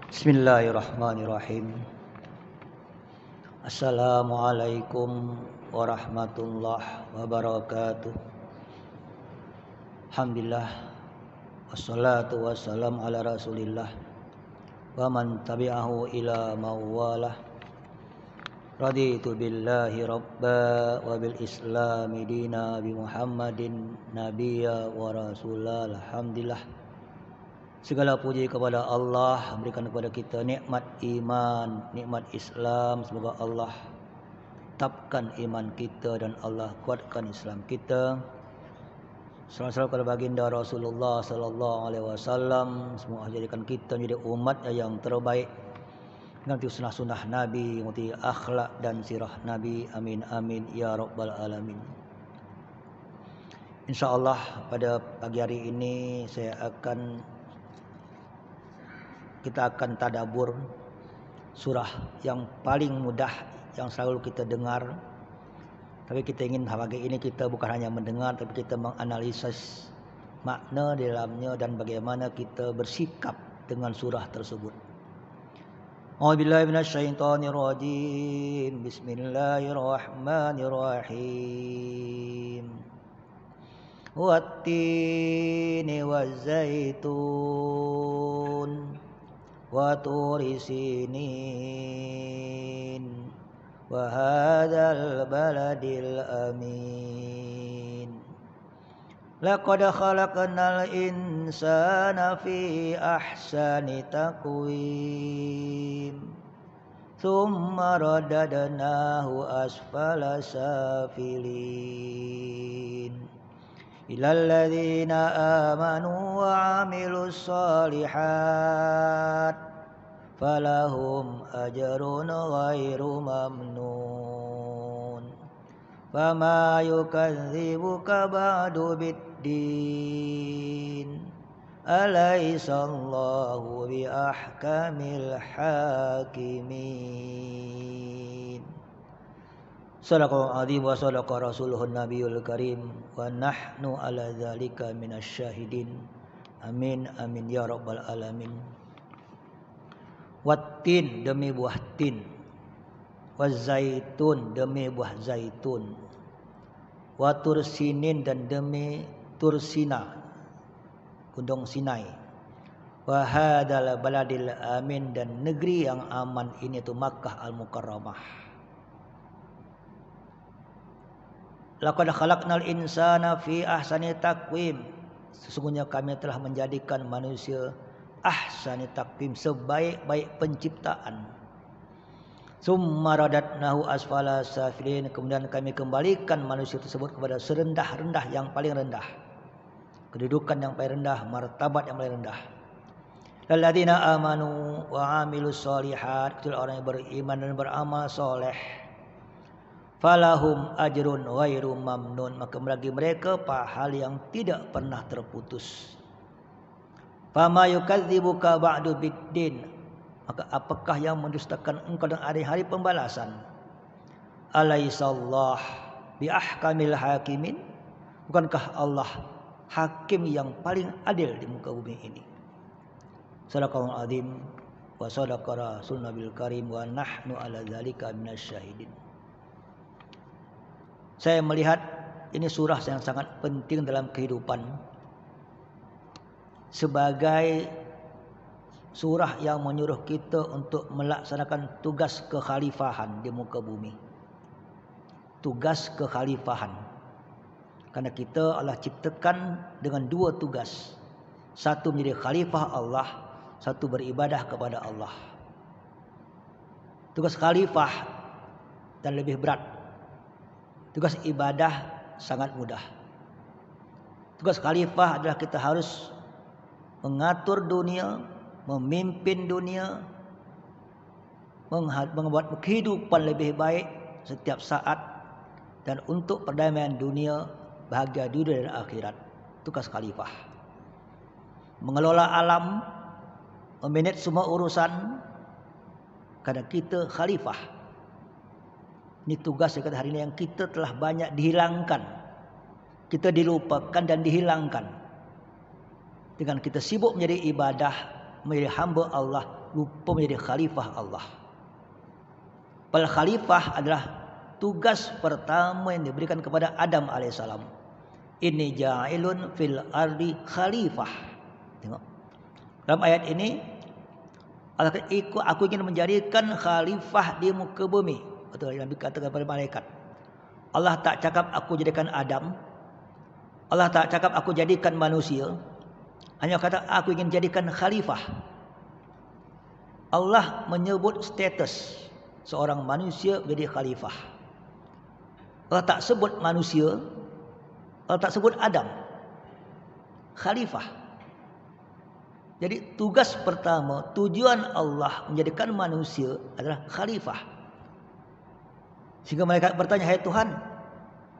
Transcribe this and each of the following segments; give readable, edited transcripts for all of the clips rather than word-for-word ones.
Bismillahirrahmanirrahim. Assalamualaikum warahmatullahi wabarakatuh. Alhamdulillah, wassalatu wassalamu ala rasulillah wa man tabi'ahu ila mawalah. Raditu billahi rabba wa bil islami dina bi Muhammadin nabiyya wa rasulah. Alhamdulillah, segala puji kepada Allah, berikan kepada kita nikmat iman, nikmat Islam. Semoga Allah tetapkan iman kita dan Allah kuatkan Islam kita. Salam-salam kepada baginda Rasulullah sallallahu alaihi wasallam. Semoga jadikan kita menjadi umatnya yang terbaik, mengikuti sunnah-sunnah Nabi, mengikuti akhlak dan sirah Nabi. Amin amin ya rabbal alamin. InsyaAllah pada pagi hari ini kita akan tadabbur surah yang paling mudah yang selalu kita dengar. Tapi kita ingin pagi ini kita bukan hanya mendengar, tapi kita menganalisis makna di dalamnya dan bagaimana kita bersikap dengan surah tersebut. A'udzubillahi minasyaitonirrajim. Bismillahirrahmanirrahim. Wattini wazzaitun wa turi sinin wa hadzal baladil amin. Laqad khalaqnal insana fi ahsani taqwim thumma radadnahu asfala safilin ilal ladzina amanu wa 'amilus shalihat falahum ajrun ghairu mamnun. Fama yukadzibuka ba'du biddin alaysallahu biahkamil hakimin. Sadaqallahul azim wa sadaqa rasuluhun nabiyul karim wa nahnu ala dzalika minasyahidin. Amin amin ya rabbal alamin. Wattin demi buah tin, wazaitun demi buah zaitun, wa tursinin dan demi tursina, gunung Sinai, wa hadzal baladil amin dan negeri yang aman ini itu Makkah al-Mukarramah. Laqad khalaqnal insana fi ahsani taqwim. Sesungguhnya kami telah menjadikan manusia ahsani taqwim, sebaik-baik penciptaan. Summa radatnahu asfala safilin. Kemudian kami kembalikan manusia tersebut kepada serendah-rendah yang paling rendah, kedudukan yang paling rendah, martabat yang paling rendah. Lalladzina amanu wa 'amilus shalihat, orang yang beriman dan beramal soleh. Falahum ajrun ghairu mamnun, maka bagi mereka pahala yang tidak pernah terputus. Fama yukadzibuka ba'du biddin, maka apakah yang mendustakan engkau dengan hari-hari pembalasan? Alaisallah biahkamil hakimin, bukankah Allah hakim yang paling adil di muka bumi ini? Sadaqallahul azim wa sadaqa rasulun nabil karim wa nahnu ala dzalika minasyahidin. Saya melihat ini surah yang sangat penting dalam kehidupan, sebagai surah yang menyuruh kita untuk melaksanakan tugas kekhalifahan di muka bumi. Tugas kekhalifahan. Karena kita Allah ciptakan dengan dua tugas. Satu menjadi khalifah Allah, satu beribadah kepada Allah. Tugas khalifah dan lebih berat. Tugas ibadah sangat mudah. Tugas khalifah adalah kita harus mengatur dunia, memimpin dunia, membuat kehidupan lebih baik setiap saat, dan untuk perdamaian dunia, bahagia dunia dan akhirat. Tugas khalifah. Mengelola alam, memanage semua urusan, karena kita khalifah. Ini tugas yang hari ini yang kita telah banyak dihilangkan. Kita dilupakan dan dihilangkan. Dengan kita sibuk menjadi ibadah, menjadi hamba Allah, lupa menjadi khalifah Allah. Padahal khalifah adalah tugas pertama yang diberikan kepada Adam alaihissalam. Inni ja'ilun fil ardi khalifah. Tengok. Dalam ayat ini Allah kata, aku ingin menjadikan khalifah di muka bumi. Betul yang dikatakan kepada malaikat. Allah tak cakap aku jadikan Adam. Allah tak cakap aku jadikan manusia. Hanya kata aku ingin jadikan khalifah. Allah menyebut status seorang manusia menjadi khalifah. Allah tak sebut manusia. Allah tak sebut Adam. Khalifah. Jadi tugas pertama, tujuan Allah menjadikan manusia adalah khalifah. Sehingga mereka bertanya, hai Tuhan,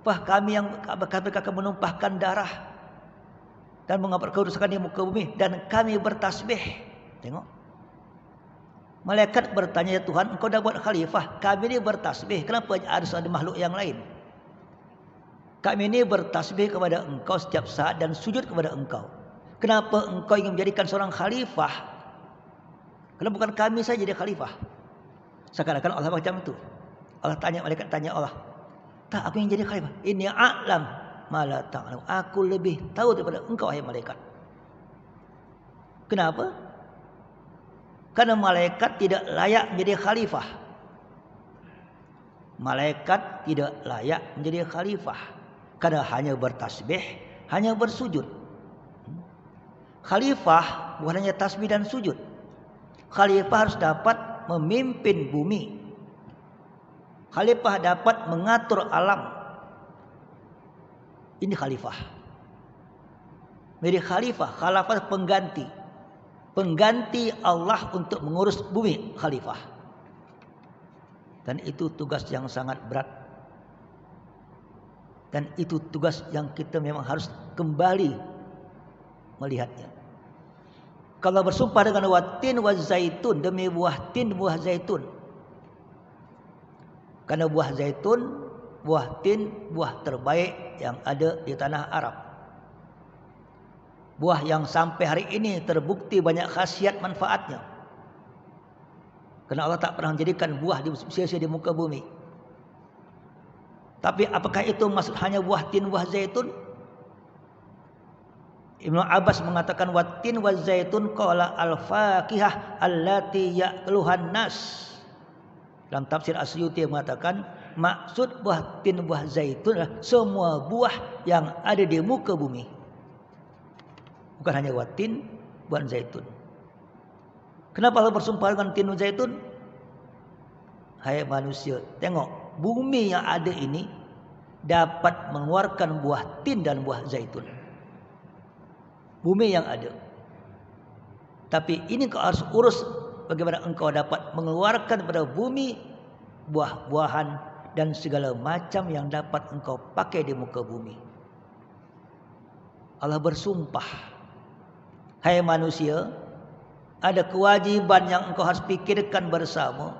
apakah kami yang akan menumpahkan darah dan mengapa kerusakan di muka bumi dan kami bertasbih? Tengok. Malaikat bertanya, ya Tuhan, engkau dah buat khalifah, kami ini bertasbih, kenapa harus ada makhluk yang lain? Kami ini bertasbih kepada engkau setiap saat dan sujud kepada engkau. Kenapa engkau ingin menjadikan seorang khalifah? Kalau bukan kami saja jadi khalifah. Seakan-akan Allah macam itu. Allah tanya, malaikat tanya Allah, tak aku ingin jadi khalifah. Inni a'lam ma la ta'lam. Aku lebih tahu daripada engkau, hai malaikat. Kenapa? Karena malaikat tidak layak menjadi khalifah. Malaikat tidak layak menjadi khalifah. Karena hanya bertasbih, hanya bersujud. Khalifah bukan hanya tasbih dan sujud. Khalifah harus dapat memimpin bumi. Khalifah dapat mengatur alam. Ini khalifah. Menjadi khalifah pengganti. Pengganti Allah untuk mengurus bumi, khalifah. Dan itu tugas yang sangat berat. Dan itu tugas yang kita memang harus kembali melihatnya. Kalau bersumpah dengan watin wa zaitun, demi buah tin, buah zaitun. Karena buah zaitun, buah tin, buah terbaik yang ada di tanah Arab. Buah yang sampai hari ini terbukti banyak khasiat manfaatnya. Karena Allah tak pernah menjadikan buah sia-sia di muka bumi. Tapi apakah itu maksud hanya buah tin, buah zaitun? Ibnu Abbas mengatakan watin wa zaitun qala al-faqihah allati ya'luhan nas. Dalam tafsir Asyuti mengatakan maksud buah tin, buah zaitun adalah semua buah yang ada di muka bumi. Bukan hanya watin, buah zaitun. Kenapa Allah bersumpah dengan tin dan zaitun? Hai manusia, tengok, bumi yang ada ini dapat mengeluarkan buah tin dan buah zaitun. Bumi yang ada. Tapi ini kau harus urus bagaimana engkau dapat mengeluarkan pada bumi buah-buahan dan segala macam yang dapat engkau pakai di muka bumi. Allah bersumpah, hai manusia, ada kewajiban yang engkau harus pikirkan bersama.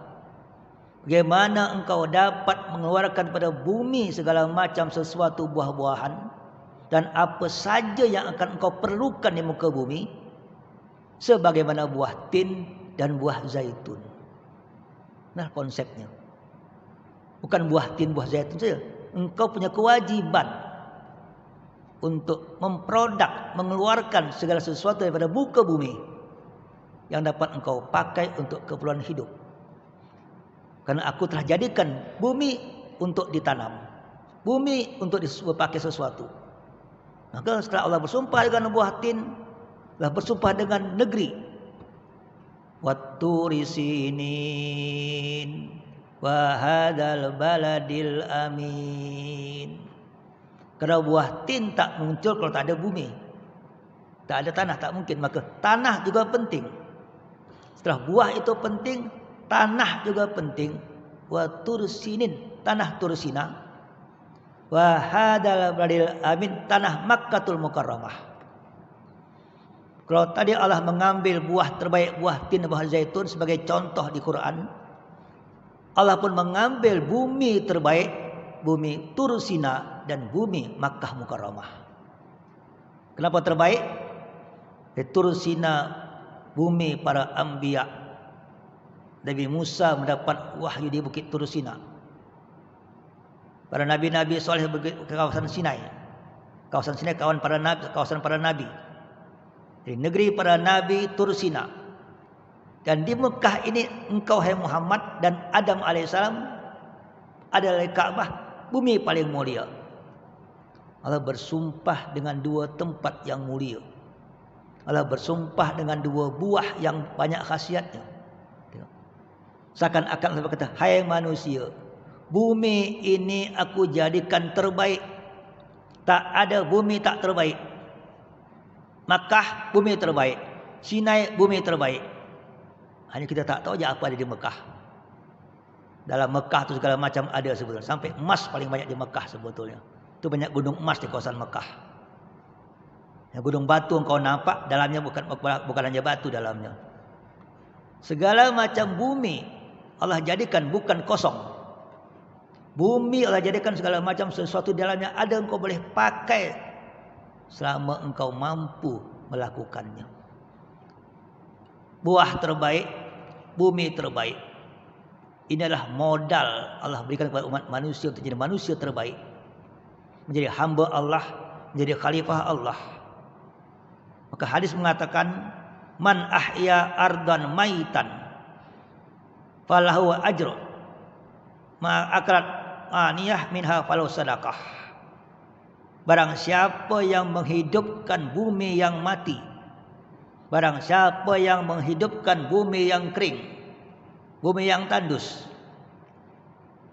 Bagaimana engkau dapat mengeluarkan pada bumi segala macam sesuatu buah-buahan dan apa saja yang akan engkau perlukan di muka bumi, sebagaimana buah tin dan buah zaitun. Nah konsepnya, bukan buah tin, buah zaitun saja. Engkau punya kewajiban untuk memproduk, mengeluarkan segala sesuatu daripada muka bumi yang dapat engkau pakai untuk keperluan hidup. Karena aku telah jadikan bumi untuk ditanam, bumi untuk dipakai sesuatu. Maka setelah Allah bersumpah dengan buah tin, Allah bersumpah dengan negeri. Watturi sinin wa hadzal baladil amin. Kalau buah tin tak muncul kalau tak ada bumi, tak ada tanah, tak mungkin. Maka tanah juga penting. Setelah buah itu penting, tanah juga penting. Wa tursinin, tanah Tursina. Wa hadzal baladil amin, tanah Makkahul Mukarramah. Kalau tadi Allah mengambil buah terbaik, buah tin, buah zaitun sebagai contoh di Quran, Allah pun mengambil bumi terbaik, bumi Tursina dan bumi Makkah Mukarramah. Kenapa terbaik? Tursina bumi para anbiya, Nabi Musa mendapat wahyu di Bukit Tur Sina. Para nabi-nabi soleh ke kawasan Sinai. Kawasan Sinai kawasan para nabi. Di negeri para nabi Tur Sina. Dan di Mekah ini engkau hai Muhammad dan Adam alaihissalam adalah Ka'bah, bumi paling mulia. Allah bersumpah dengan dua tempat yang mulia. Allah bersumpah dengan dua buah yang banyak khasiatnya. Seakan-akan Allah berkata, hai manusia, bumi ini aku jadikan terbaik. Tak ada bumi tak terbaik. Makkah bumi terbaik, Sinai bumi terbaik. Hanya kita tak tahu je apa ada di Mekah. Dalam Mekah tu segala macam ada sebetulnya. Sampai emas paling banyak di Mekah sebetulnya. Itu banyak gunung emas di kawasan Mekah. Yang gunung batu engkau nampak, dalamnya bukan hanya batu dalamnya. Segala macam bumi Allah jadikan bukan kosong. Bumi Allah jadikan segala macam sesuatu di dalamnya ada, engkau boleh pakai selama engkau mampu melakukannya. Buah terbaik, bumi terbaik. Inilah modal Allah berikan kepada umat manusia untuk jadi manusia terbaik. Menjadi hamba Allah, menjadi khalifah Allah. Maka hadis mengatakan, man ahya ardan maitan falahu ajru ma akrat aniyah minha falahu sadaqah. Barang siapa yang menghidupkan bumi yang mati, barang siapa yang menghidupkan bumi yang kering, bumi yang tandus,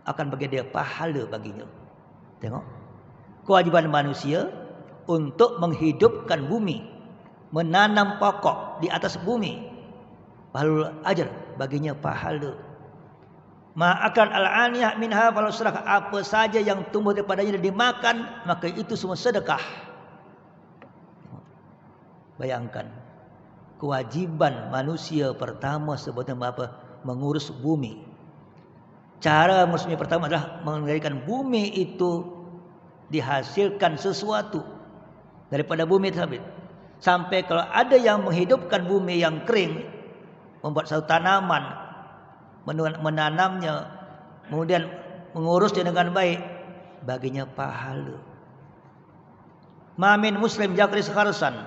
akan bagi dia pahala baginya. Tengok, kewajiban manusia untuk menghidupkan bumi, menanam pokok di atas bumi, pahalul ajar, baginya pahala. Ma'akan al-aniyah minha falahu sadaqah. Apa saja yang tumbuh daripadanya dan dimakan, maka itu semua sedekah. Bayangkan, kewajiban manusia pertama sebetulnya apa? Mengurus bumi. Cara mengurus bumi pertama adalah menjadikan bumi itu dihasilkan sesuatu daripada bumi tersebut. Sampai kalau ada yang menghidupkan bumi yang kering, membuat satu tanaman, menanamnya, kemudian mengurusnya dengan baik, baginya pahala. Ma min muslim yakris kharsan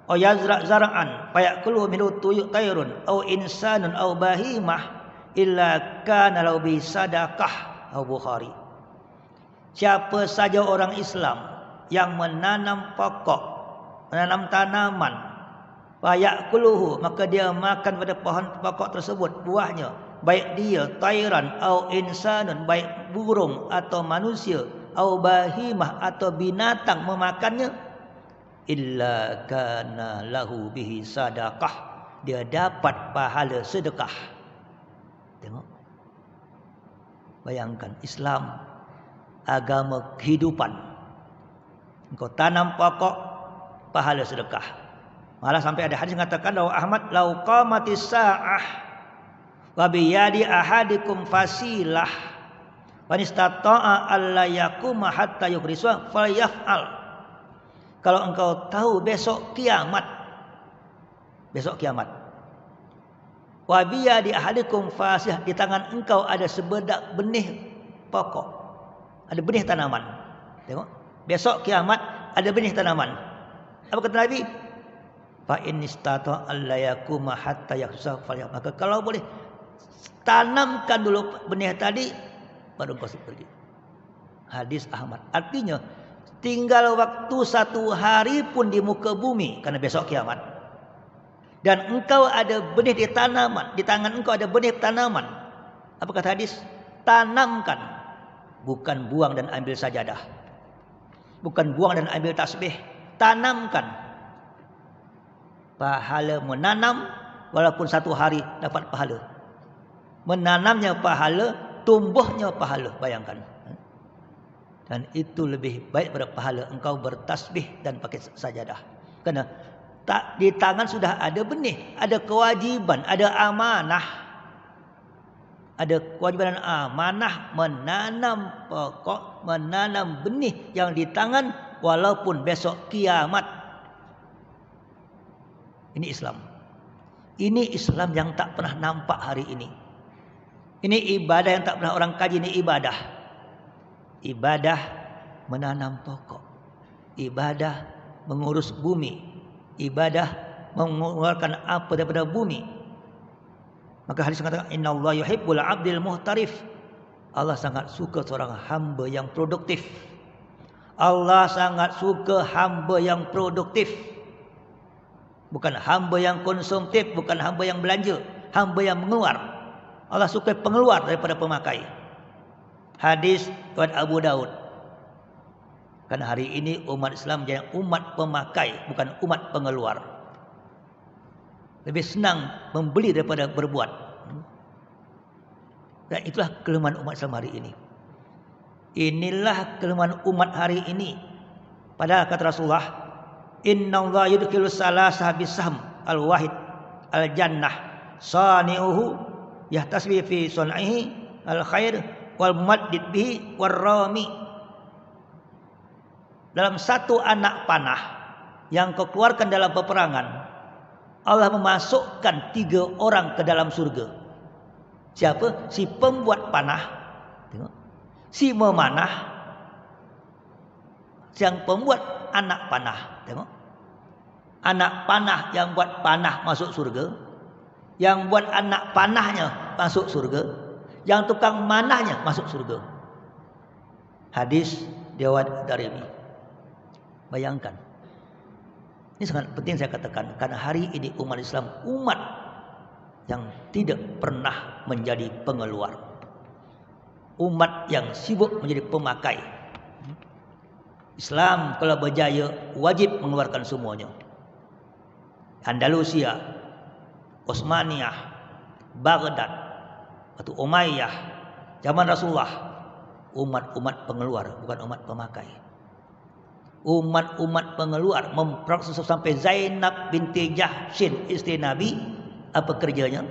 aw yazra' zar'an fayakulu minhu tayrun aw insanun aw bahimah illa kana lahu bi sadaqah. Al-Bukhari. Siapa saja orang Islam yang menanam pokok, menanam tanaman, fayakuluhu, maka dia makan pada pohon pokok tersebut buahnya, baik dia tayran atau insanun, baik burung atau manusia, atau bahimah atau binatang memakannya, illa kana lahu bihi sadaqah, dia dapat pahala sedekah. Tengok, bayangkan, Islam agama kehidupan. Engkau tanam pokok, pahala sedekah. Malah sampai ada hadis mengatakan, bahwa Ahmad lau qamatis sa'ah wa biyadi ahadikum fasilah wa nistata'a alla yakuma hatta yukriswa falyaf'al. Kalau engkau tahu besok kiamat, wa biyadi ahadikum fasilah, di tangan engkau ada sebedak benih pokok, ada benih tanaman. Tengok, besok kiamat ada benih tanaman. Apa kata Nabi? Fa in istata'a alla yakuma hatta yukriswa falyaf'al. Maka kalau boleh, tanamkan dulu benih tadi, baru kau pergi. Hadis Ahmad. Artinya, tinggal waktu 1 hari pun di muka bumi, karena besok kiamat. Dan engkau ada benih di tanaman, di tangan engkau ada benih tanaman. Apa kata hadis? Tanamkan, bukan buang dan ambil sajadah, bukan buang dan ambil tasbih. Tanamkan. Pahala menanam, walaupun 1 hari dapat pahala. Menanamnya pahala, tumbuhnya pahala. Bayangkan. Dan itu lebih baik daripada pahala engkau bertasbih dan pakai sajadah. Karena di tangan sudah ada benih, ada kewajiban, ada amanah. Ada kewajiban dan amanah menanam pokok, menanam benih yang di tangan, walaupun besok kiamat. Ini Islam. Ini Islam yang tak pernah nampak hari ini. Ini ibadah yang tak pernah orang kaji. Ini ibadah. Ibadah menanam pokok. Ibadah mengurus bumi. Ibadah mengeluarkan apa daripada bumi. Maka hadis mengatakan innallaha yuhibbul 'abdil muhtarif. Allah sangat suka seorang hamba yang produktif. Allah sangat suka hamba yang produktif. Bukan hamba yang konsumtif, bukan hamba yang belanja, hamba yang mengeluar. Allah suka pengeluar daripada pemakai. Hadis riwayat Abu Daud. Karena hari ini umat Islam jadi umat pemakai, bukan umat pengeluar. Lebih senang membeli daripada berbuat. Dan itulah kelemahan umat Islam hari ini. Inilah kelemahan umat hari ini. Padahal kata Rasulullah, innallaha yudkhilus salasa bisahm al-wahid al-jannah sani'uhu yahtasbi fi sun'ihi al-khair wal mumaddid bihi war-rami. Dalam satu anak panah yang kau keluarkan dalam peperangan, Allah memasukkan 3 orang ke dalam surga. Siapa? Si pembuat panah, tengok. Si memanah, yang pembuat anak panah, tengok. Anak panah yang buat panah masuk surga, yang buat anak panahnya masuk surga, yang tukang manahnya masuk surga. Hadis riwayat Darimi. Bayangkan. Ini sangat penting saya katakan, karena hari ini umat Islam umat yang tidak pernah menjadi pengeluar. Umat yang sibuk menjadi pemakai. Islam kalau berjaya wajib mengeluarkan semuanya. Andalusia, Utsmaniyah, Baghdad, atau Umayyah, zaman Rasulullah, umat-umat pengeluar, bukan umat pemakai. Umat-umat pengeluar memproses sampai Zainab binti Jahsyin, istri Nabi, apa kerjanya?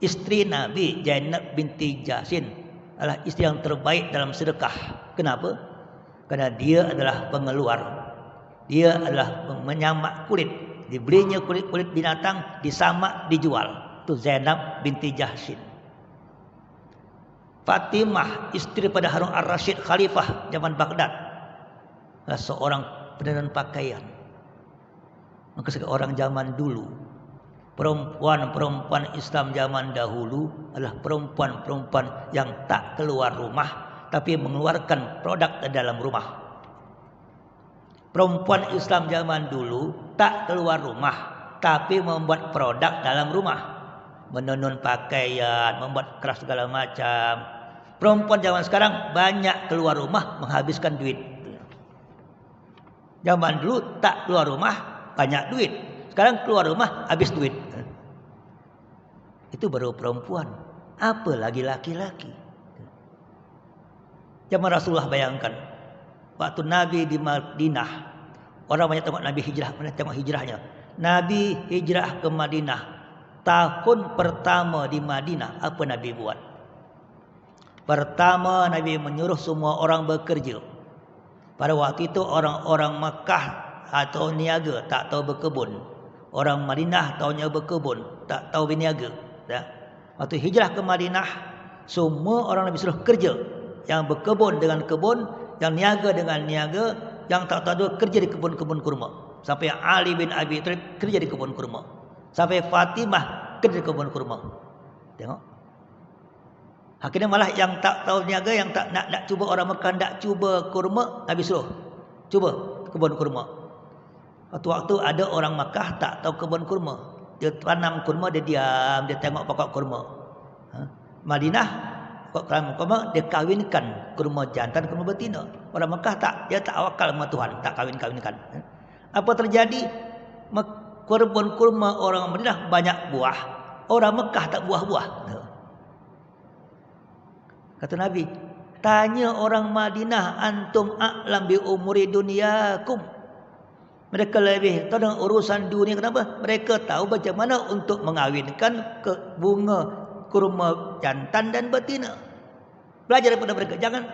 Istri Nabi Zainab binti Jahsyin adalah istri yang terbaik dalam sedekah. Kenapa? Karena dia adalah pengeluar. Dia adalah menyamak kulit. Dibelinya kulit-kulit binatang, disamak, dijual. Itu Zainab binti Jahsyin. Fatimah, istri pada Harun ar-Rasyid, khalifah zaman Baghdad, adalah seorang penenun pakaian. Maka orang zaman dulu, perempuan-perempuan Islam zaman dahulu adalah perempuan-perempuan yang tak keluar rumah, tapi mengeluarkan produk ke dalam rumah. Perempuan Islam zaman dulu tak keluar rumah, tapi membuat produk dalam rumah. Menenun pakaian, membuat keras segala macam. Perempuan zaman sekarang banyak keluar rumah, menghabiskan duit. Zaman dulu tak keluar rumah, banyak duit. Sekarang keluar rumah, habis duit. Itu baru perempuan. Apa lagi laki-laki? Zaman Rasulullah, bayangkan. Waktu Nabi di Madinah, orang banyak tengok Nabi hijrah, tengok hijrahnya. Nabi hijrah ke Madinah. Tahun pertama di Madinah, apa Nabi buat? Pertama, Nabi menyuruh semua orang bekerja. Pada waktu itu orang-orang Makkah atau niaga, tak tahu berkebun. Orang Madinah tahunya berkebun, tak tahu berniaga. Waktu hijrah ke Madinah, semua orang Nabi suruh kerja. Yang berkebun dengan kebun, yang niaga dengan niaga, yang tak tahu kerja di kebun-kebun kurma. Sampai Ali bin Abi Thalib kerja di kebun kurma. Sampai Fatimah kerja di kebun kurma. Tengok. Akhirnya malah yang tak tahu niaga, yang tak nak cuba orang Mekah, nak cuba kurma, Nabi suruh cuba kebun kurma. Waktu-waktu ada orang Mekah tak tahu kebun kurma, dia tanam kurma, dia diam, dia tengok pokok kurma. Madinah, pokok kurma dia kawinkan, kurma jantan, kurma betina. Orang Mekah tak, dia tak wakal sama Tuhan, tak kawin-kawinkan. Apa terjadi? Kebun kurma orang Madinah banyak buah, orang Mekah tak buah-buah. Kata Nabi, tanya orang Madinah, antum a'lam bi umuri dunyakum. Mereka lebih tahu dengan urusan dunia. Kenapa? Mereka tahu bagaimana untuk mengawinkan ke bunga kurma jantan dan betina. Belajar daripada mereka. Jangan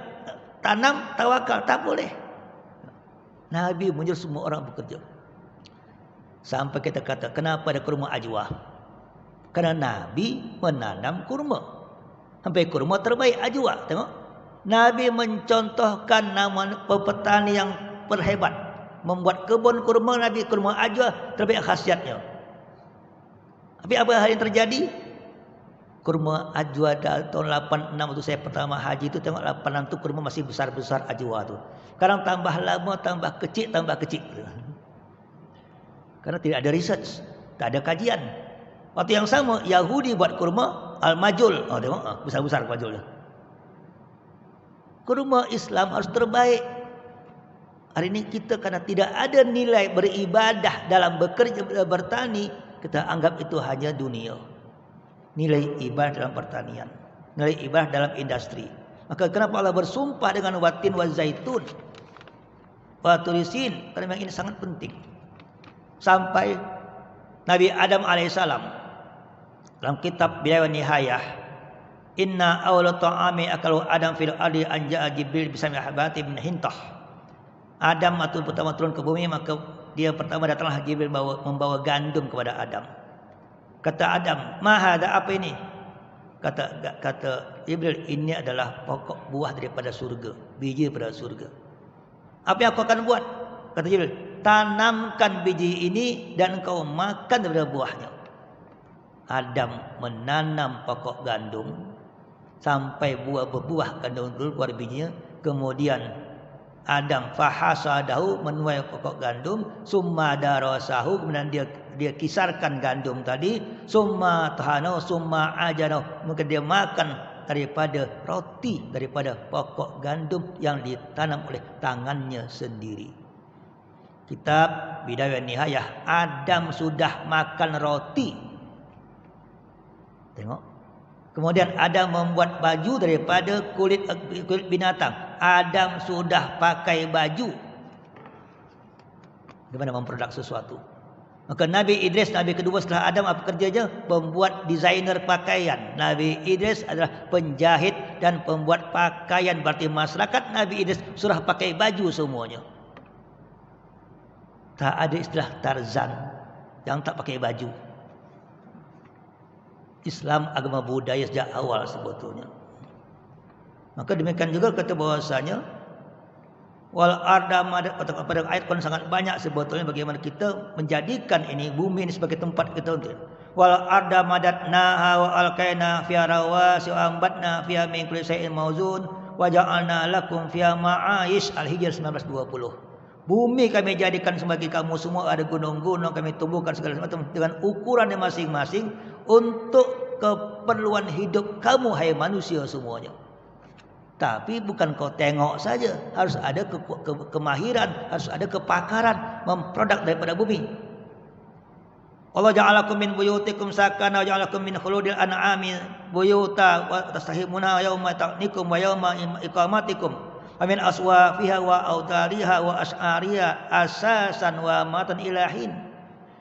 tanam tawakal, tak boleh. Nabi menyuruh semua orang bekerja. Sampai kita kata, kenapa ada kurma ajwa? Karena Nabi menanam kurma. Sampai kurma terbaik ajwa. Tengok. Nabi mencontohkan nama petani yang berhebat. Membuat kebun kurma, Nabi kurma ajwa terbaik khasiatnya. Tapi apa hal yang terjadi? Kurma ajwa tahun 86 waktu saya pertama haji itu, tengok 86 tu kurma masih besar-besar ajwa tu. Sekarang tambah lama tambah kecil. Karena tidak ada research, tak ada kajian. Waktu yang sama Yahudi buat kurma al-majul. Oh tengok, besar-besar majulnya. Kurma Islam harus terbaik. Hari ini kita karena tidak ada nilai beribadah dalam bekerja bertani, kita anggap itu hanya dunia. Nilai ibadah dalam pertanian, nilai ibadah dalam industri. Maka kenapa Allah bersumpah dengan watin wa zaitun wa turisin? Karena memang ini sangat penting. Sampai Nabi Adam alaihissalam dalam kitab Bidayah wa Nihayah, inna awla ta'ami akalu Adam fil ardi anja'a Jibril bisami habati bin hintah. Adam atau pertama turun ke bumi, maka dia pertama datanglah Jibril membawa gandum kepada Adam. Kata Adam, "Mahada, apa ini?" Kata Jibril, "Ini adalah pokok buah daripada surga, biji daripada surga." "Apa yang aku akan buat?" Kata Jibril, "Tanamkan biji ini dan engkau makan daripada buahnya." Adam menanam pokok gandum sampai buah berbuah gandum keluar bijinya. Kemudian Adam fahasadahu, menuai pokok gandum, summa darasahu, kemudian dia kisarkan gandum tadi, summa tahanahu summa ajanahu, maka dia makan daripada roti daripada pokok gandum yang ditanam oleh tangannya sendiri. Kitab Bidayah wa Nihayah, Adam sudah makan roti. Tengok. Kemudian Adam membuat baju daripada kulit binatang. Adam sudah pakai baju. Bagaimana memproduk sesuatu? Maka Nabi Idris, Nabi kedua setelah Adam, apa kerjanya? Membuat desainer pakaian. Nabi Idris adalah penjahit dan pembuat pakaian. Berarti masyarakat Nabi Idris sudah pakai baju semuanya. Tak ada istilah Tarzan yang tak pakai baju. Islam agama budaya sejak awal sebetulnya. Maka demikian juga kata bahwasanya wal arda madat, pada ayat Quran sangat banyak sebetulnya bagaimana kita menjadikan ini bumi ini sebagai tempat kita untuk wal arda madatnaha wa alqaina fiha rawasi wa ambatna fiha min kulli shay'in mawzun wa ja'alna lakum fiha ma'aish. Al-Hijr 1920. Bumi kami jadikan sebagai kamu semua, ada gunung-gunung, kami tumbuhkan segala macam dengan ukuran yang masing-masing untuk keperluan hidup kamu, hai manusia semuanya. Tapi bukan kau tengok saja, harus ada kemahiran, harus ada kepakaran memproduk daripada bumi. Allah ja'alakum min buyutikum sakana wa ja'alakum min khuludil an'ami buyuta wa tastahimuna yauma ta'nikum wa yauma iqamatikum. Amin aswafiha wa autariha wa as'ariha asasan wa matan ilahin.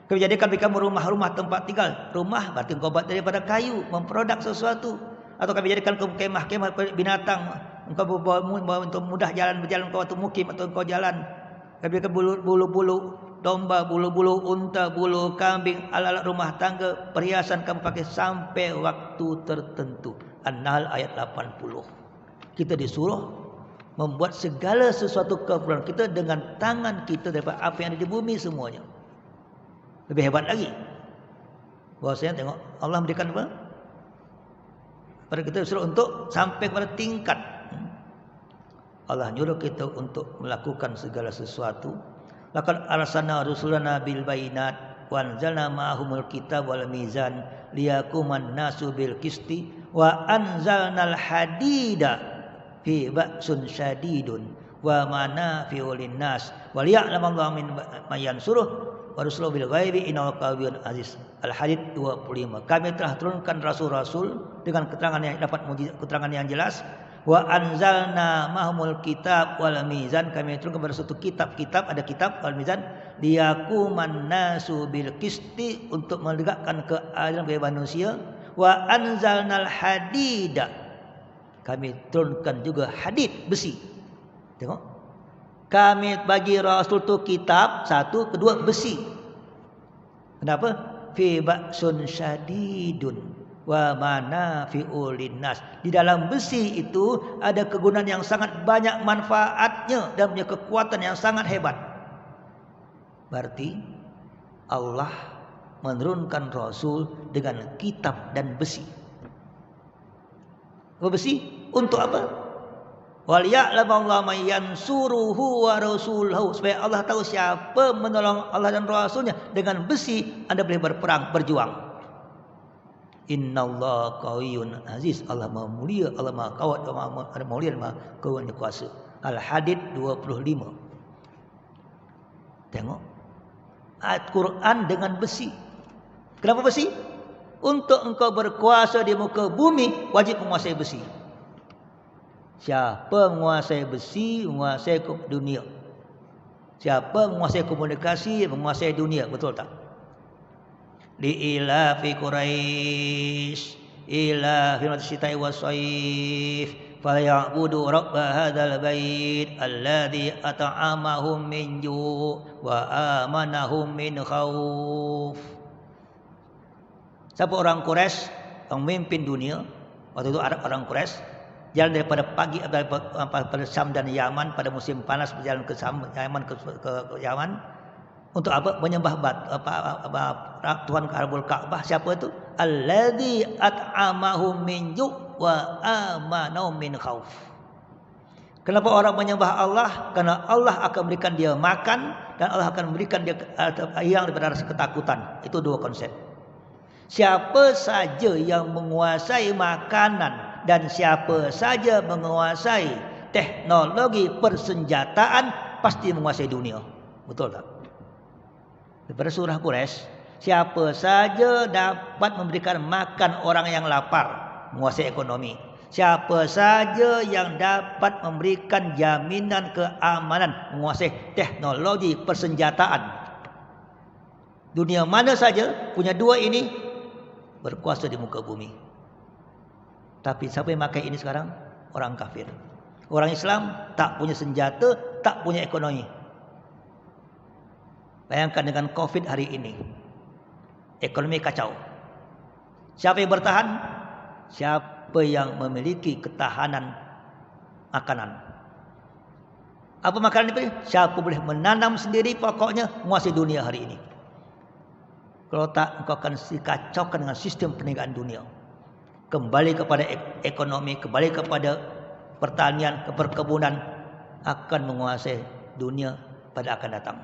Kami jadikan bagi kamu rumah-rumah tempat tinggal. Rumah berarti kau buat daripada kayu, memproduk sesuatu. Atau kami jadikan kemah-kemah binatang, engkau bawa untuk mudah berjalan kau waktu mukim atau kau jalan. Kami jadikan bulu-bulu domba, bulu-bulu unta, bulu kambing, alat-alat rumah tangga, perhiasan kamu pakai sampai waktu tertentu. An-Nahl ayat 80. Kita disuruh membuat segala sesuatu keperluan kita dengan tangan kita daripada apa yang ada di bumi semuanya. Lebih hebat lagi, bahwasanya tengok Allah memberikan apa? Pada kita disuruh untuk sampai kepada tingkat Allah nyuruh kita untuk melakukan segala sesuatu. Laqad arsalna rusulana bil bayinat wa anzalna ma'ahumul kitab wal mizan liyaquman nasu bil qisti wa anzalnal hadida fi ba'sun syadidun wa manafi'u linnas wa liya'lamallahu min man suruh wa rusuluhu bil ghaibi innahu qawiyyun aziz. Al-Hadid 25. Kami telah turunkan rasul-rasul dengan keterangan yang dapat keterangan yang jelas. Wa anzalna mahumul kitab wal mizan, kami turunkan kepada suatu kitab-kitab, ada kitab wal mizan liyaquman nasu bil qisti, untuk menegakkan keadilan bagi manusia. Wa anzalnal hadida, kami turunkan juga hadid, besi. Tengok, kami bagi Rasul tu kitab satu, kedua besi. Kenapa? Fi ba'sun syadidun, wa manafi'ul linnas. Di dalam besi itu ada kegunaan yang sangat banyak manfaatnya dan punya kekuatan yang sangat hebat. Berarti Allah menurunkan Rasul dengan kitab dan besi. Besi untuk apa? Wal ya'lamallahu man yansuruhu wa rasuluhu, supaya Allah tahu siapa menolong Allah dan Rasulnya. Dengan besi Anda boleh berperang, berjuang. Innallaha qawiyyun aziz. Allah Maha mulia, Allah Maha kuat, Allah Maha mulia, Maha kuasa. Al-Hadid 25. Tengok Al-Quran dengan besi. Kenapa besi? Untuk engkau berkuasa di muka bumi, wajib menguasai besi. Siapa menguasai besi, menguasai dunia. Siapa menguasai komunikasi, menguasai dunia. Betul tak? Li'ilafi Quraisy ilafi masyita'i wasayif falyabudu rabba hadzal bait alladzi at'amahum min ju' wa amanahum min khauf. Siapa orang Quraisy yang memimpin dunia? Waktu itu orang Quraisy jalan daripada pagi pada Syam dan Yaman pada musim panas, berjalan ke Yaman ke Yaman untuk apa? Menyembah Tuhan Rabbul Ka'bah. Siapa itu? Alladzi at'amahum min ju' wa amanahum min khauf. Kenapa orang menyembah Allah? Karena Allah akan memberikan dia makan dan Allah akan memberikan dia hilang daripada rasa ketakutan. Itu dua konsep. Siapa saja yang menguasai makanan dan siapa saja menguasai teknologi persenjataan pasti menguasai dunia. Betul tak? Daripada surah Quraisy, siapa saja dapat memberikan makan orang yang lapar, menguasai ekonomi. Siapa saja yang dapat memberikan jaminan keamanan, menguasai teknologi persenjataan. Dunia mana saja punya dua ini berkuasa di muka bumi. Tapi siapa yang pakai ini sekarang? Orang kafir. Orang Islam tak punya senjata, tak punya ekonomi. Bayangkan dengan COVID hari ini. Ekonomi kacau. Siapa yang bertahan? Siapa yang memiliki ketahanan makanan. Apa makanan itu? Siapa boleh menanam sendiri, pokoknya menguasai dunia hari ini. Kalau tak, engkau akan dikacaukan dengan sistem perniagaan dunia. Kembali kepada ekonomi, kembali kepada pertanian, perkebunan, akan menguasai dunia pada akan datang.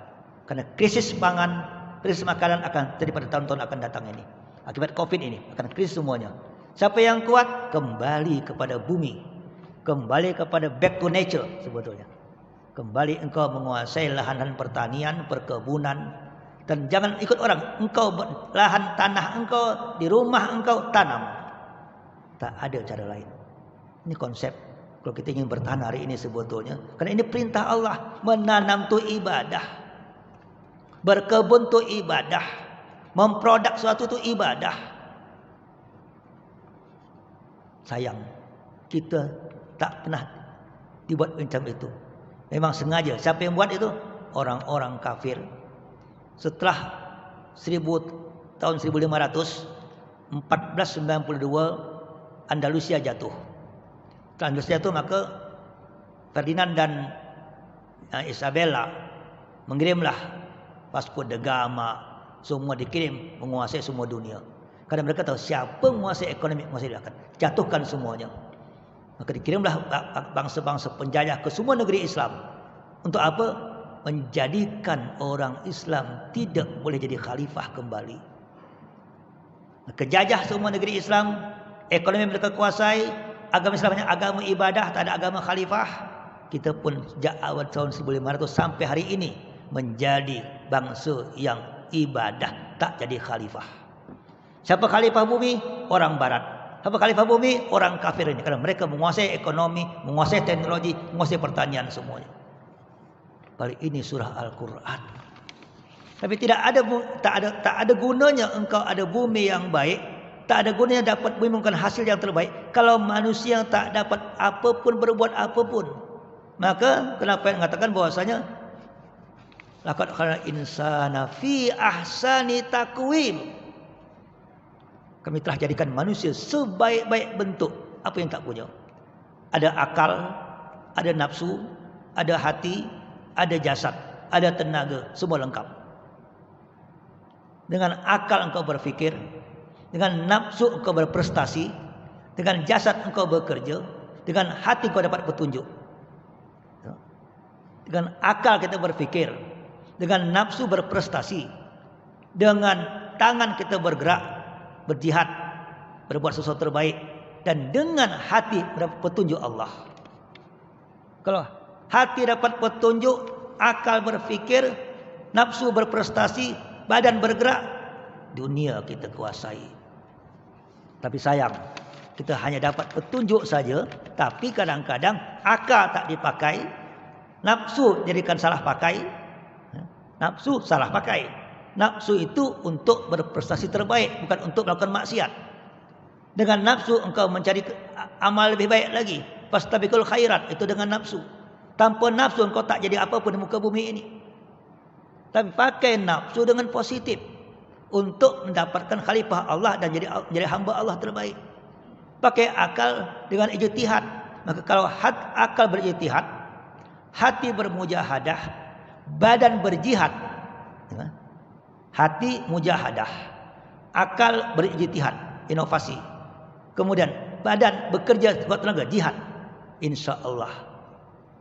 Karena krisis pangan, krisis makanan akan terjadi pada tahun-tahun akan datang ini. Akibat COVID ini akan krisis semuanya. Siapa yang kuat? Kembali kepada bumi. Kembali kepada back to nature sebetulnya. Kembali engkau menguasai lahan-lahan pertanian, perkebunan. Dan jangan ikut orang. Engkau lahan tanah engkau, di rumah engkau tanam. Tak ada cara lain. Ini konsep. Kalau kita ingin bertahan hari ini sebetulnya. Karena ini perintah Allah. Menanam itu ibadah. Berkebun itu ibadah. Memproduk sesuatu itu ibadah. Sayang. Kita tak pernah dibuat macam itu. Memang sengaja. Siapa yang buat itu? Orang-orang kafir. Setelah tahun 1500, 1492 Andalusia jatuh. Setelah Andalusia jatuh, maka Ferdinand dan Isabella mengirimlah Vasco da Gama, semua dikirim menguasai semua dunia. Karena mereka tahu siapa menguasai ekonomi, menguasai dia akan jatuhkan semuanya. Maka dikirimlah bangsa-bangsa penjajah ke semua negeri Islam. Untuk apa? Menjadikan orang Islam tidak boleh jadi khalifah kembali. Kejajah semua negeri Islam, ekonomi mereka kuasai, agama Islam hanya agama ibadah, tak ada agama khalifah. Kita pun sejak awal tahun 1500 sampai hari ini menjadi bangsa yang ibadah, tak jadi khalifah. Siapa khalifah bumi? Orang barat. Siapa khalifah bumi? Orang kafir ini. Karena mereka menguasai ekonomi, menguasai teknologi, menguasai pertanian semuanya. Balik ini surah Al-Quran. Tapi tak ada gunanya engkau ada bumi yang baik, tak ada gunanya dapat mengumumkan hasil yang terbaik kalau manusia tak dapat apapun, berbuat apapun. Maka kenapa yang mengatakan bahwasanya laqad khalaqal insana fi ahsani taqwim. Kami telah jadikan manusia sebaik-baik bentuk. Apa yang tak punya? Ada akal, ada nafsu, ada hati, ada jasad, ada tenaga, semua lengkap. Dengan akal engkau berfikir, dengan nafsu engkau berprestasi, dengan jasad engkau bekerja, dengan hati engkau dapat petunjuk. Dengan akal kita berfikir, dengan nafsu berprestasi, dengan tangan kita bergerak, berjihad, berbuat sesuatu terbaik, dan dengan hati mendapat petunjuk Allah. Kalau hati dapat petunjuk, akal berfikir, nafsu berprestasi, badan bergerak, dunia kita kuasai. Tapi sayang, kita hanya dapat petunjuk saja, tapi kadang-kadang akal tak dipakai, nafsu jadikan salah pakai. Nafsu salah pakai. Nafsu itu untuk berprestasi terbaik, bukan untuk melakukan maksiat. Dengan nafsu engkau mencari amal lebih baik lagi. Fastabiqul khairat, itu dengan nafsu. Tanpa nafsu engkau tak jadi apapun di muka bumi ini. Tapi pakai nafsu dengan positif untuk mendapatkan khalifah Allah dan jadi hamba Allah terbaik. Pakai akal dengan ijtihad. Maka kalau akal berijtihad, hati bermujahadah, badan berjihad. Hati mujahadah, akal berijtihad, inovasi. Kemudian badan bekerja buat tenaga, jihad. InsyaAllah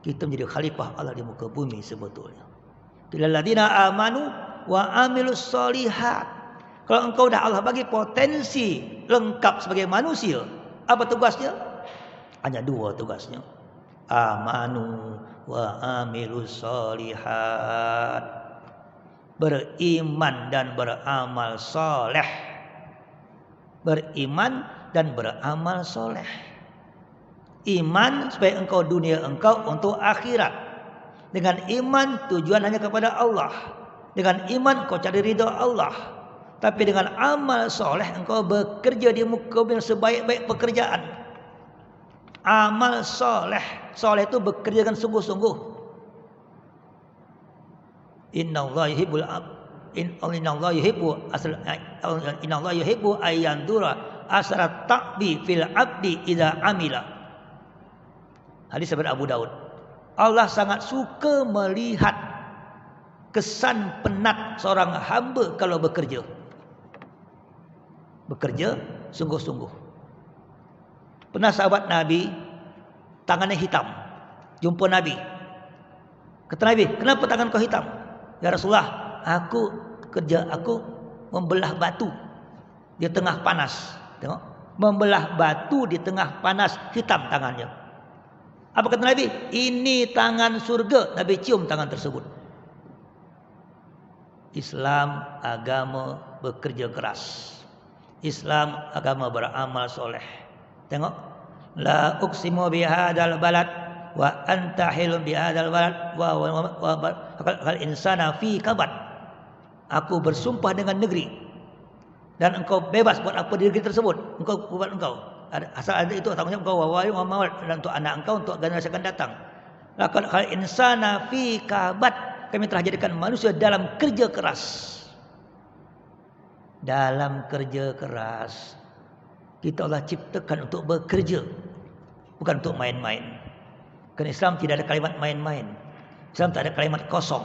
kita menjadi khalifah Allah di muka bumi sebetulnya. Lilladzina amanu wa amilus solihat. Kalau engkau dah Allah bagi potensi lengkap sebagai manusia, apa tugasnya? Hanya dua tugasnya. Amanu wa amilus solihat. Beriman dan beramal soleh. Beriman dan beramal soleh. Iman supaya engkau dunia engkau untuk akhirat. Dengan iman tujuan hanya kepada Allah. Dengan iman kau cari ridha Allah. Tapi dengan amal soleh engkau bekerja di muka bumi sebaik-baik pekerjaan. Amal soleh. Soleh itu bekerja dengan sungguh-sungguh. Innallaha yuhibbu ayyandura asrat taqbi fil abdi idza amila. Hadis dari Abu Daud. Allah sangat suka melihat kesan penat seorang hamba kalau bekerja. Bekerja sungguh-sungguh. Pernah sahabat Nabi tangannya hitam, jumpa Nabi. Kata Nabi, kenapa tangan kau hitam? Ya Rasulullah, aku membelah batu di tengah panas. Tengok, membelah batu di tengah panas, hitam tangannya. Apa kata Nabi? Ini tangan surga. Nabi cium tangan tersebut. Islam agama bekerja keras. Islam agama beramal soleh. Tengok, la uqsimu bihadzal balad wa anta hilum bihadzal balad wa kal insana fi kabad. Aku bersumpah dengan negeri dan engkau bebas buat apa di negeri tersebut. Engkau buat engkau. Asal ada itu tanggungjawab engkau wa mawal dan untuk anak engkau, untuk generasi akan datang. Lakal insana fi kabad. Kami telah jadikan manusia dalam kerja keras. Dalam kerja keras. Kita Allah ciptakan untuk bekerja, bukan untuk main-main. Kerana Islam tidak ada kalimat main-main. Islam tak ada kalimat kosong.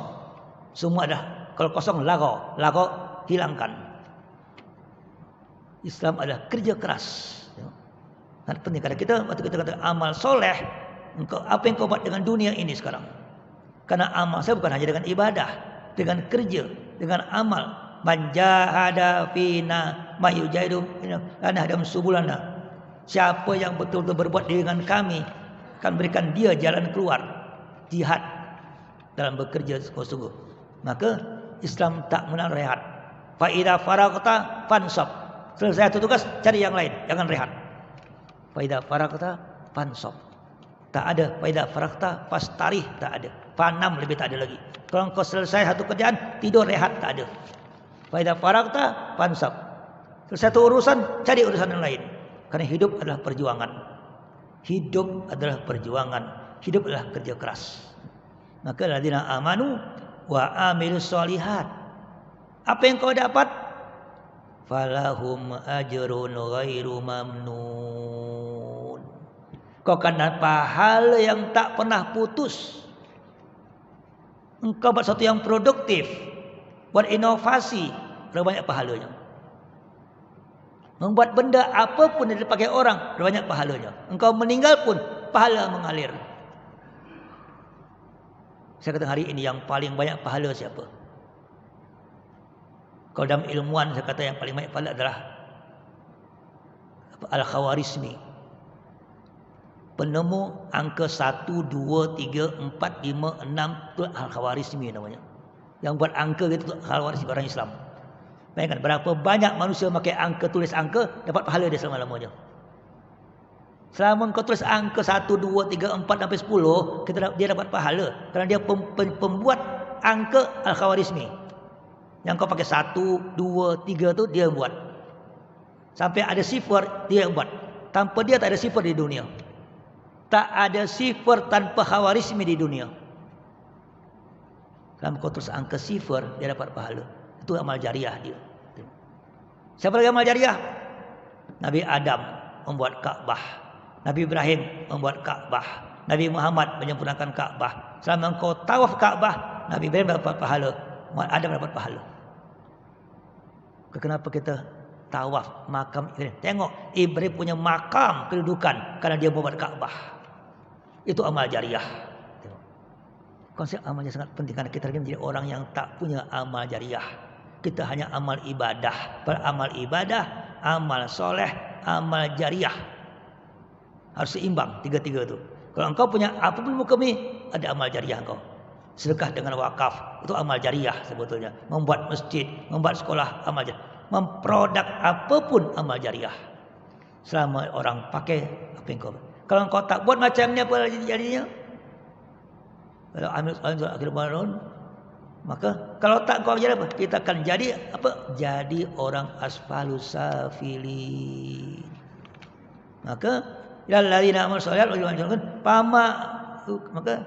Semua ada. Kalau kosong lago hilangkan. Islam adalah kerja keras. Sangat penting. Kadang kita waktu kita kata amal soleh, apa yang kau buat dengan dunia ini sekarang? Karena amal saya bukan hanya dengan ibadah, dengan kerja, dengan amal. Man jahada fina mayujahidu anadam subulana. Siapa yang betul-betul berbuat dengan kami, akan berikan dia jalan keluar. Jihad dalam bekerja sungguh-sungguh. Maka Islam tak mengenal rehat. Fa idza faragta fansab. Selesai satu tugas, cari yang lain, jangan rehat. Fa idza faragta fansab. Tak ada fa idza faragta fastarih, tak ada. Fanam lebih tak ada lagi. Kalau kau selesai satu kerjaan, tidur rehat, tak ada. Fa idza faragta fansab. Selesai satu urusan, cari urusan yang lain. Karena hidup adalah perjuangan. Hidup adalah perjuangan. Hidup adalah kerja keras. Maka alladzina amanu wa amilus solihat. Apa yang kau dapat? falahum ajrun ghairu mamnun. Kau akan pahala yang tak pernah putus. Engkau buat sesuatu yang produktif, buat inovasi, berapa banyak pahalanya. Membuat benda apapun yang dipakai orang, berapa banyak pahalanya. Engkau meninggal pun pahala mengalir. Saya kata hari ini yang paling banyak pahala siapa? Kalau dalam ilmuwan saya kata yang paling banyak pahala adalah Al-Khawarizmi. Penemu angka 1, 2, 3, 4, 5, 6 itu Al-Khawarizmi namanya. Yang buat angka itu Al-Khawarizmi, orang Islam. Bayangkan berapa banyak manusia pakai angka, tulis angka, dapat pahala dia selama-lamanya. Selama kau tulis angka 1, 2, 3, 4 sampai 10, dia dapat pahala. Kerana dia pembuat angka Al-Khawarizmi. Yang kau pakai 1, 2, 3 tu dia buat. Sampai ada sifar dia buat. Tanpa dia tak ada sifar di dunia. Tak ada sifar tanpa Khawarizmi di dunia. Kalau kau terus angka sifar, dia dapat pahala. Itu amal jariah dia. Siapa lagi amal jariah? Nabi Adam membuat Ka'bah. Nabi Ibrahim membuat Ka'bah. Nabi Muhammad menyempurnakan Ka'bah. Selama kau tawaf Ka'bah, Nabi Ibrahim dapat pahala. Adam dapat pahala. Kenapa kita tawaf makam Ibrahim? Tengok, Ibrahim punya makam kedudukan karena dia membuat Ka'bah. Itu amal jariah. Konsep amalnya sangat penting karena kita menjadi orang yang tak punya amal jariah. Kita hanya amal ibadah. Beramal ibadah, amal soleh, amal jariah. Harus seimbang tiga-tiga itu. Kalau engkau punya apapun muka ini, ada amal jariah engkau. Sedekah dengan wakaf, itu amal jariah sebetulnya. Membuat masjid, membuat sekolah, amal jariah. Memproduk apapun amal jariah. Selama orang pakai apa yang kau. Kalau engkau tak buat macamnya apa jadinya? Kalau ambil akhir barun, maka kalau tak kau jadi apa? Kita akan jadi apa? Jadi orang asfalus safilin. Maka lalladzina amanu sholihat wa yu'minun pama maka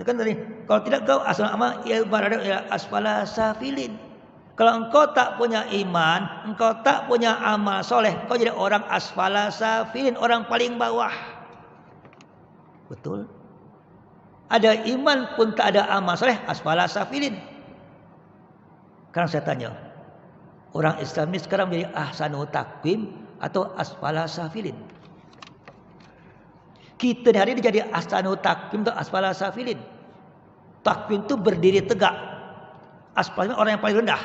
kan tadi kalau tidak kau asal amal ya berada ila asfala safilin. Kalau engkau tak punya iman, engkau tak punya amal soleh, kau jadi orang asfala safilin, orang paling bawah. Betul? Ada iman pun tak ada amal soleh, asfala safilin. Sekarang saya tanya, orang Islam ini sekarang menjadi ahsanu taqwim atau asfala safilin? Kita di hari ini jadi ahsanu taqwim atau asfala safilin? Taqwim itu berdiri tegak. Asfal itu orang yang paling rendah.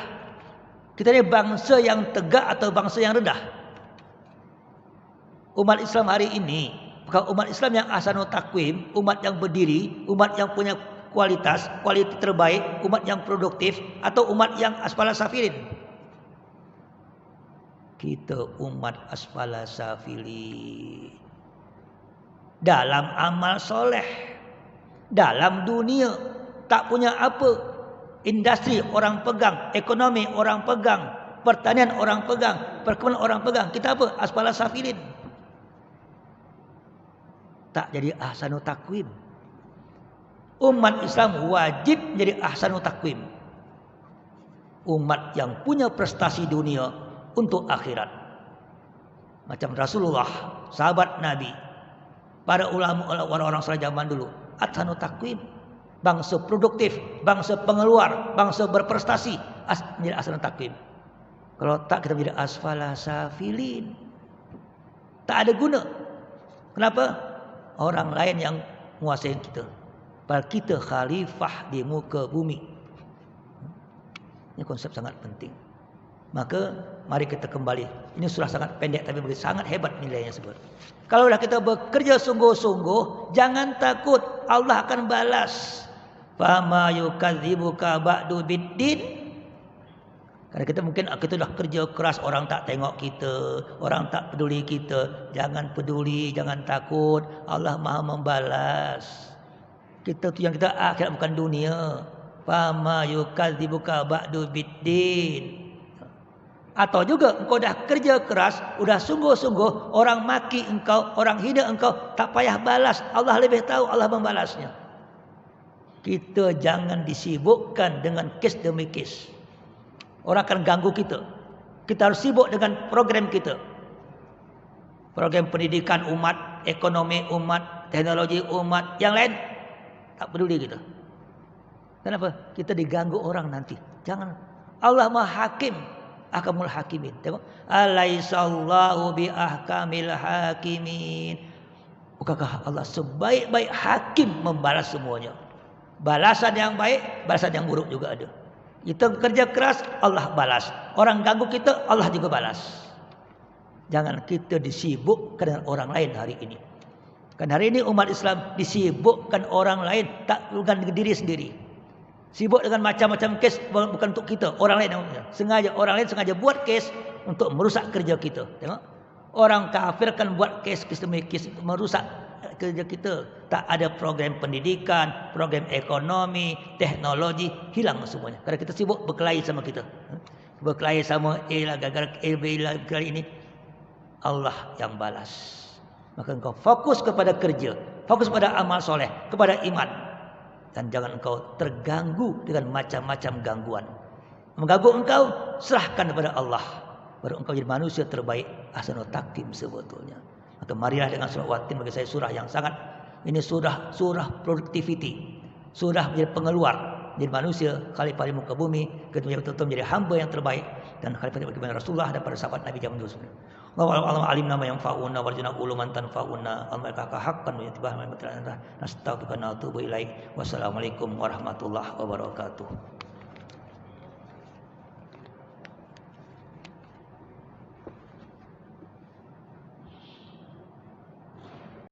Kita ini bangsa yang tegak atau bangsa yang rendah? Umat Islam hari ini, bukan umat Islam yang ahsanu taqwim, umat yang berdiri, umat yang punya kualitas terbaik, umat yang produktif, atau umat yang asfala safilin? Kita umat asfala safilin. Dalam amal soleh, dalam dunia tak punya apa, industri orang pegang, ekonomi orang pegang, pertanian orang pegang, perkebunan orang pegang, kita apa? Asfala safilin. Tak jadi ahsanu taqwim. Umat Islam wajib menjadi ahsanu taqwim. Umat yang punya prestasi dunia untuk akhirat. Macam Rasulullah, sahabat Nabi, para ulama orang-orang saleh zaman dulu, ahsanu taqwim, bangsa produktif, bangsa pengeluar, bangsa berprestasi, menjadi ahsanu taqwim. Kalau tak, kita menjadi asfala safilin. Tak ada guna. Kenapa? Orang lain yang menguasai kita. Padahal kita khalifah di muka bumi. Ini konsep sangat penting. Maka mari kita kembali. Ini surah sangat pendek tapi begitu sangat hebat nilainya sebut. Kalau dah kita bekerja sungguh-sungguh, jangan takut, Allah akan balas. Fama yukadzibuka ba'du biddin. Karena kita mungkin kita dah kerja keras, orang tak tengok kita, orang tak peduli kita. Jangan peduli, jangan takut, Allah Maha membalas. Kita tu yang kita akhirat bukan dunia. Fama yukadzibuka ba'du biddin. Atau juga engkau dah kerja keras, sudah sungguh-sungguh, orang maki engkau, orang hina engkau, tak payah balas. Allah lebih tahu, Allah membalasnya. Kita jangan disibukkan dengan kes demi kes. Orang akan ganggu kita. Kita harus sibuk dengan program kita. Program pendidikan umat, ekonomi umat, teknologi umat, yang lain tak peduli kita. Kenapa? Kita diganggu orang nanti. Jangan. Allah Maha Hakim, ahkamul hakimin. Tengok. Alaisallahu bi ahkamil hakimin. Bukankah Allah sebaik-baik hakim membalas semuanya? Balasan yang baik, balasan yang buruk juga ada. Kita kerja keras, Allah balas. Orang ganggu kita, Allah juga balas. Jangan kita disibukkan dengan orang lain hari ini. Kan hari ini umat Islam disibukkan orang lain, tak bukan dengan diri sendiri. Sibuk dengan macam-macam kes, bukan untuk kita, orang lain. Orang lain sengaja buat kes untuk merusak kerja kita. Tengok. Orang kafir kan buat kes demi kes untuk merusak kerja kita. Tak ada program pendidikan, program ekonomi, teknologi, hilang semuanya. Karena kita sibuk berkelahi sama kita. Berkelahi sama A lah, gara-gara A, B lah, kali ini. Allah yang balas. Maka engkau fokus kepada kerja, fokus pada amal soleh, kepada iman, dan jangan engkau terganggu dengan macam-macam gangguan. Mengganggu engkau, serahkan kepada Allah. Baru engkau jadi manusia terbaik. Ahsanut taqdim sebetulnya. Maka marilah dengan surah Watin, bagi saya surah yang sangat, ini surah productivity, surah menjadi pengeluar, menjadi manusia, khalifah di muka bumi, betul-betul menjadi hamba yang terbaik, dan khalifah bagaimana Rasulullah dan para sahabat Nabi zaman dulu. Allah alimna ma yanfa'una warjuna uluman tanfa'una al-malaika haqqan wa yatibah ma yatibah nastaghfiruka wa natubu ilaik. Wassalamualaikum warahmatullahi wabarakatuh.